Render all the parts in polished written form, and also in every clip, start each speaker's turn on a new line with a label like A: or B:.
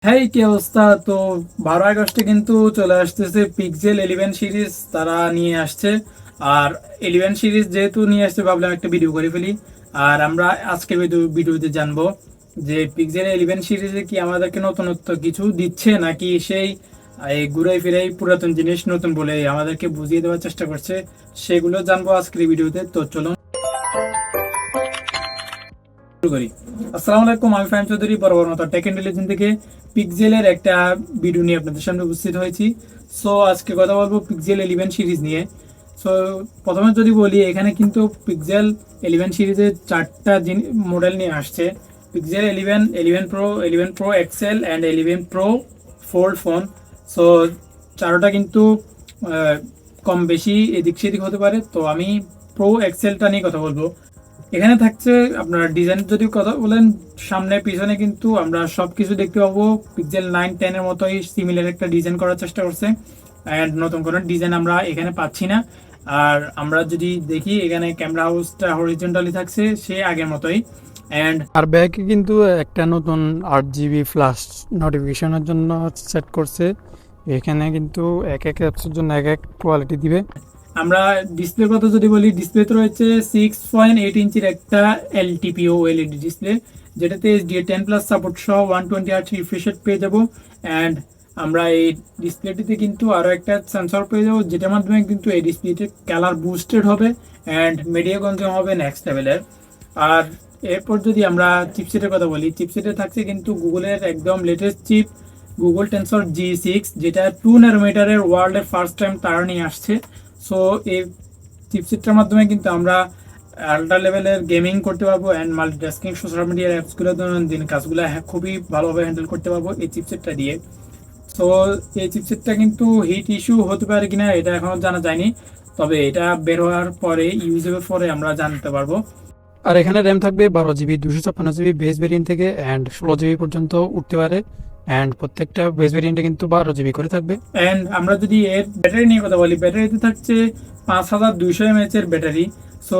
A: হ্যাঁ, কি অবস্থা? তো 12 আগস্টে কিন্তু চলে আসতেছে পিক্সেল 11 সিরিজ তারা নিয়ে আসছে। আর 11 সিরিজ যেহেতু নিয়ে আসছে, ভাবলাম একটা ভিডিও করে ফেলি। আর আমরা আজকের ভিডিওতে জানবো যে পিক্সেল 11 সিরিজে কি আমাদেরকে নতুনত্ব কিছু দিচ্ছে, নাকি সেই এই ঘুরাই ফিরাই পুরাতন জিনিস নতুন বলে আমাদেরকে বুঝিয়ে দেওয়ার চেষ্টা করছে, সেগুলো জানবো আজকের ভিডিওতে। তো চলুন শুরু করি। আসসালামু আলাইকুম, আমি ফাহিম চৌধুরী, বরাবর মতো টেক ইন্টেলিজেন্স থেকে পিক্সেলের একটা ভিডিও নিয়ে আপনাদের সামনে উপস্থিত হয়েছি। সো আজকে কথা বলবো পিক্সেল 11 সিরিজ নিয়ে। সো প্রথমে যদি বলি, এখানে কিন্তু পিক্সেল 11 সিরিজের চারটা মডেল নিয়ে আসছে। Pixel 11, 11 pro, 11 pro XL and 11 pro fold phone. So চারোটা কিন্তু কম বেশি এদিক সেদিক হতে পারে। তো আমি প্রো এক্সেলটা নিয়ে কথা বলবো। এখানে থাকছে আপনার ডিজাইন যদি কথা বলেন, সামনে পিছনে কিন্তু আমরা সবকিছু দেখতে পাবো পিক্সেল 9, 10 এর মতোই সিমিলার একটা ডিজাইন করার চেষ্টা করছে। অ্যান্ড নতুন কোনো ডিজাইন আমরা এখানে পাচ্ছি না। আর আমরা যদি দেখি, এখানে ক্যামেরা হাউসটা হরিজন্টালি থাকছে সে আগের মতোই। অ্যান্ড
B: আর ব্যাকে কিন্তু একটা নতুন 8 জিবি ফ্ল্যাশ নোটিফিকেশনের জন্য সেট করছে। এখানে কিন্তু এক এক অ্যাপসের জন্য এক এক কোয়ালিটি দিবে।
A: আমরা ডিসপ্লের কথা যদি বলি, ডিসপ্লেতে রয়েছে 6.8 ইঞ্চির একটা এলটিপিও এলইডি ডিসপ্লে, যেটাতে SDA10+ সাপোর্ট সহ 120Hz রিফ্রেশ রেট পেয়ে যাবো। অ্যান্ড আমরা এই ডিসপ্লেটিতে কিন্তু আরও একটা সেন্সর পেয়ে যাবো, যেটার মাধ্যমে কিন্তু এই ডিসপ্লেতে কালার বুস্টেড হবে অ্যান্ড মিডিয়া কনজিউম হবে নেক্সট লেভেলের। আর এরপর যদি আমরা চিপসেটের কথা বলি, চিপসেটে থাকছে কিন্তু গুগলের একদম latest chip, Google tensor G6, যেটা 2 ন্যানোমিটারের ওয়ার্ল্ডের ফার্স্ট টাইম তারা নিয়ে আসছে। সো এই চিপসেটটার মাধ্যমে কিন্তু আমরা আল্ট্রা লেভেলের গেমিং করতে পারবো অ্যান্ড মাল্টিটাস্কিং সোশ্যাল মিডিয়ার অ্যাপসগুলো দৈনন্দিন কাজগুলো খুবই ভালোভাবে হ্যান্ডেল করতে পারবো এই চিপসেটটা দিয়ে। তো এই চিপসেটটা কিন্তু হিট ইস্যু হতে পারে কিনা এটা এখনো জানা যায়নি, তবে এটা বের হওয়ার পরে, ইউজের পরে আমরা জানতে পারবো।
B: আর এখানে র্যাম থাকবে 12 জিবি, 256 জিবি বেস ভেরিয়েন্ট থেকে অ্যান্ড 16 জিবি পর্যন্ত উঠতে পারে। অ্যান্ড প্রত্যেকটা বেস ভেরিয়েন্টে কিন্তু 12 জিবি করে থাকবে।
A: অ্যান্ড আমরা যদি এর ব্যাটারি নিয়ে কথা বলি, ব্যাটারিতে থাকছে 5200 mAh এর ব্যাটারি। সো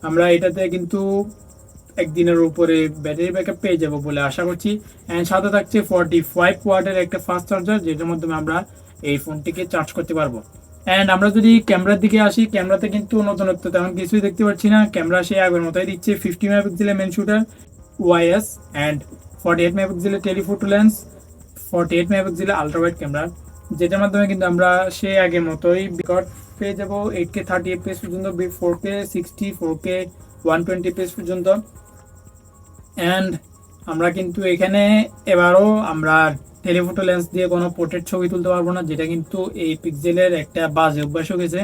A: আমরা এটাতে কিন্তু একদিনের উপরে ব্যাটারি ব্যাকআপ পেয়ে যাবো বলে আশা করছি। অ্যান্ড সাথে থাকছে 45 ওয়াটের একটা ফাস্ট চার্জার, যেটার মাধ্যমে আমরা এই ফোনটিকে চার্জ করতে পারবো। অ্যান্ড আমরা যদি ক্যামেরার দিকে আসি, ক্যামেরাতে কিন্তু নতুনত্ব তেমন কিছুই দেখতে পাচ্ছি না। ক্যামেরা সে আগের মতোই দিচ্ছে, 50 মেগাপিক্সেলের মেন শুটার ওয়াইএস অ্যান্ড 48 মেগাপিক্সেলের টেলিফোটো লেন্স, 48 মেগাপিক্সেলের আলট্রাওয়াইড ক্যামেরা, যেটার মাধ্যমে কিন্তু আমরা সে আগের মতোই রেকর্ড পেয়ে যাবো 8K 30 FPS পর্যন্ত, 4K 60, 4K 120 FPS পর্যন্ত। অ্যান্ড আমরা কিন্তু এখানে এবারও আমরা টেলিফোটো লেন্স দিয়ে কোনো পোর্ট্রেট ছবি তুলতে পারবো না, যেটা কিন্তু এই পিক্সেলের একটা বাজে অভ্যাস হয়ে গেছে।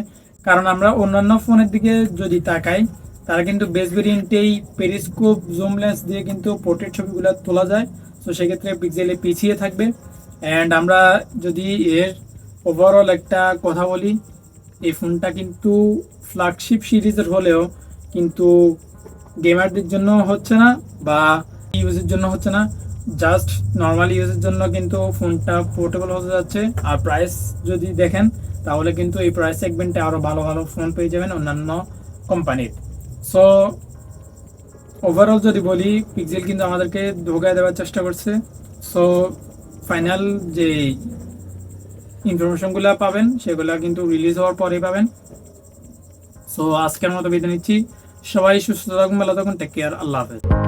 A: কারণ আমরা অন্যান্য ফোনের দিকে যদি তাকাই, তারা কিন্তু বেস ভেরিয়েন্টেই পেরিস্কোপ জুম লেন্স দিয়ে কিন্তু পোর্ট্রেট ছবিগুলো তোলা যায়। তো সেক্ষেত্রে পিক্সেলে পিছিয়ে থাকবে। অ্যান্ড আমরা যদি এর ওভারঅল একটা কথা বলি, এই ফোনটা কিন্তু ফ্ল্যাগশিপ সিরিজের হলেও কিন্তু গেমারদের জন্য হচ্ছে না বা ইউজের জন্য হচ্ছে না, জাস্ট নর্মাল ইউজের জন্য কিন্তু ফোনটা পোর্টেবল হতে যাচ্ছে। আর প্রাইস যদি দেখেন, তাহলে কিন্তু এই প্রাইস সেগমেন্টে আরও ভালো ভালো ফোন পেয়ে যাবেন অন্যান্য কোম্পানির। সো ওভারঅল যদি বলি, পিক্সেল কিন্তু আমাদেরকে ধোঁকায় দেওয়ার চেষ্টা করছে। সো ফাইনাল যে ইনফরমেশনগুলো পাবেন, সেগুলো কিন্তু রিলিজ হওয়ার পরেই পাবেন। সো আজকের মতো বিদায় নিচ্ছি। সবাই সুস্থ থাকুন, ভালো থাকুন, টেক কেয়ার, আল্লাহ হাফেজ।